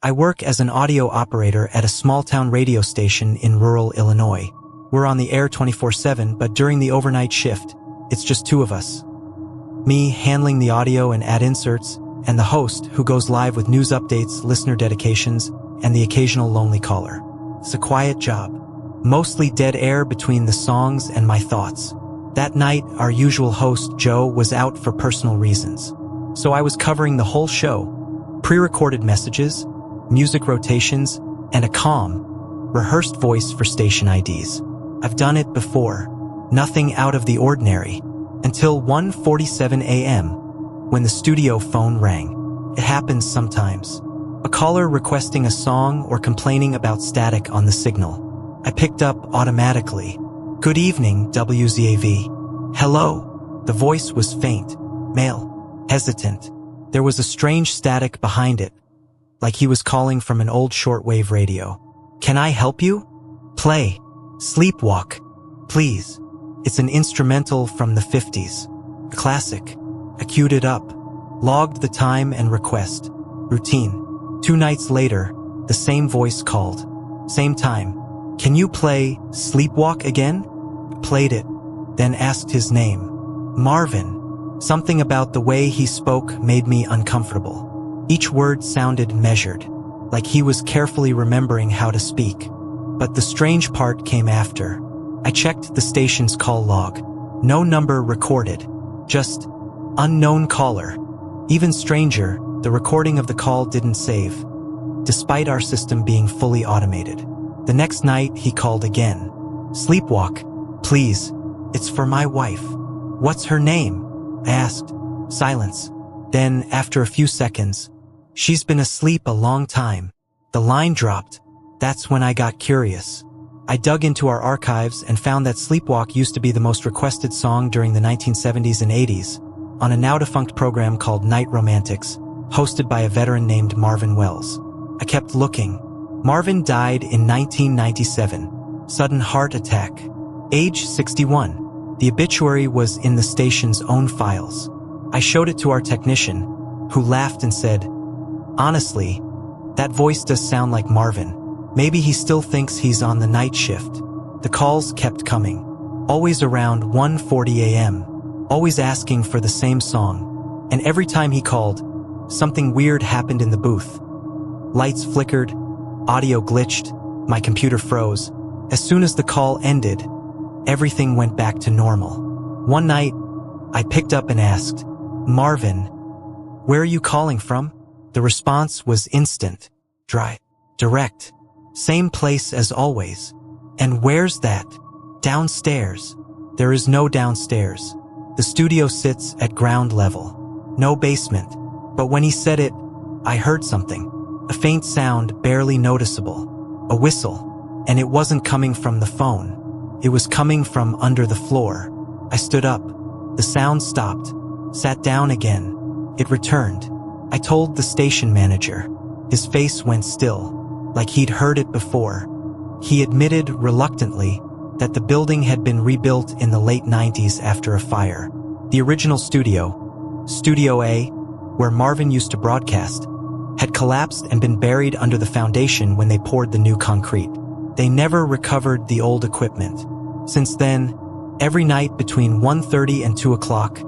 I work as an audio operator at a small-town radio station in rural Illinois. We're on the air 24/7, but during the overnight shift, it's just two of us. Me handling the audio and ad inserts, and the host who goes live with news updates, listener dedications, and the occasional lonely caller. It's a quiet job. Mostly dead air between the songs and my thoughts. That night, our usual host, Joe, was out for personal reasons. So I was covering the whole show. Pre-recorded messages, music rotations, and a calm, rehearsed voice for station IDs. I've done it before. Nothing out of the ordinary. Until 1:47 a.m., when the studio phone rang. It happens sometimes. A caller requesting a song or complaining about static on the signal. I picked up automatically. "Good evening, WZAV." "Hello." The voice was faint, male, hesitant. There was a strange static behind it, like he was calling from an old shortwave radio. "Can I help you?" "Play Sleepwalk, please." It's an instrumental from the 50s. A classic. I queued it up, logged the time and request. Routine. 2 nights later, the same voice called. Same time. "Can you play Sleepwalk again?" Played it, then asked his name. Marvin. Something about the way he spoke made me uncomfortable. Each word sounded measured, like he was carefully remembering how to speak. But the strange part came after. I checked the station's call log. No number recorded, just unknown caller. Even stranger, the recording of the call didn't save, despite our system being fully automated. The next night, he called again. "Sleepwalk, please. It's for my wife." "What's her name?" I asked. Silence. Then, after a few seconds, "She's been asleep a long time." The line dropped. That's when I got curious. I dug into our archives and found that Sleepwalk used to be the most requested song during the 1970s and 80s, on a now-defunct program called Night Romantics, hosted by a veteran named Marvin Wells. I kept looking. Marvin died in 1997. Sudden heart attack. Age 61. The obituary was in the station's own files. I showed it to our technician, who laughed and said, "Honestly, that voice does sound like Marvin. Maybe he still thinks he's on the night shift." The calls kept coming. Always around 1:40 a.m. Always asking for the same song. And every time he called, something weird happened in the booth. Lights flickered, audio glitched, my computer froze. As soon as the call ended, everything went back to normal. One night, I picked up and asked, "Marvin, where are you calling from?" The response was instant, dry, direct. "Same place as always." "And where's that?" "Downstairs." There is no downstairs. The studio sits at ground level. No basement. But when he said it, I heard something. A faint sound, barely noticeable. A whistle. And it wasn't coming from the phone. It was coming from under the floor. I stood up. The sound stopped. Sat down again. It returned. I told the station manager. His face went still, like he'd heard it before. He admitted reluctantly that the building had been rebuilt in the late 90s after a fire. The original studio, Studio A, where Marvin used to broadcast, had collapsed and been buried under the foundation when they poured the new concrete. They never recovered the old equipment. Since then, every night between 1:30 and 2 o'clock,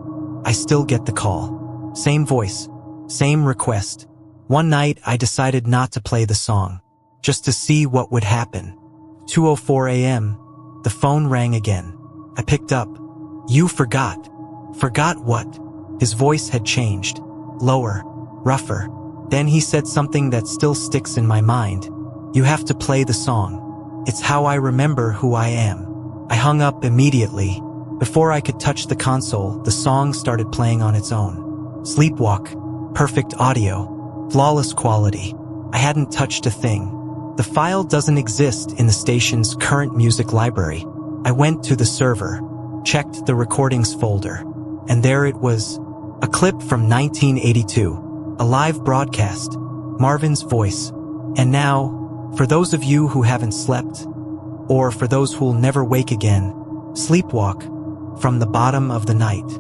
I still get the call. Same voice, same request. One night, I decided not to play the song, just to see what would happen. 2:04 a.m., the phone rang again. I picked up. "You forgot." "Forgot what?" His voice had changed. Lower, rougher. Then he said something that still sticks in my mind. "You have to play the song. It's how I remember who I am." I hung up immediately. Before I could touch the console, the song started playing on its own. Sleepwalk. Perfect audio. Flawless quality. I hadn't touched a thing. The file doesn't exist in the station's current music library. I went to the server, checked the recordings folder, and there it was. A clip from 1982. A live broadcast. Marvin's voice. And now, for those of you who haven't slept, or for those who'll never wake again, Sleepwalk, from the bottom of the night.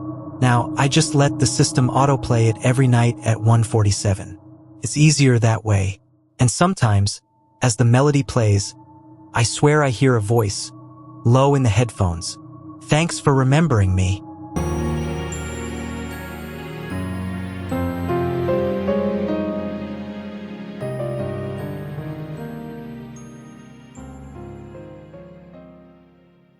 Now, I just let the system autoplay it every night at 1:47. It's easier that way. And sometimes, as the melody plays, I swear I hear a voice, low in the headphones. Thanks for remembering me.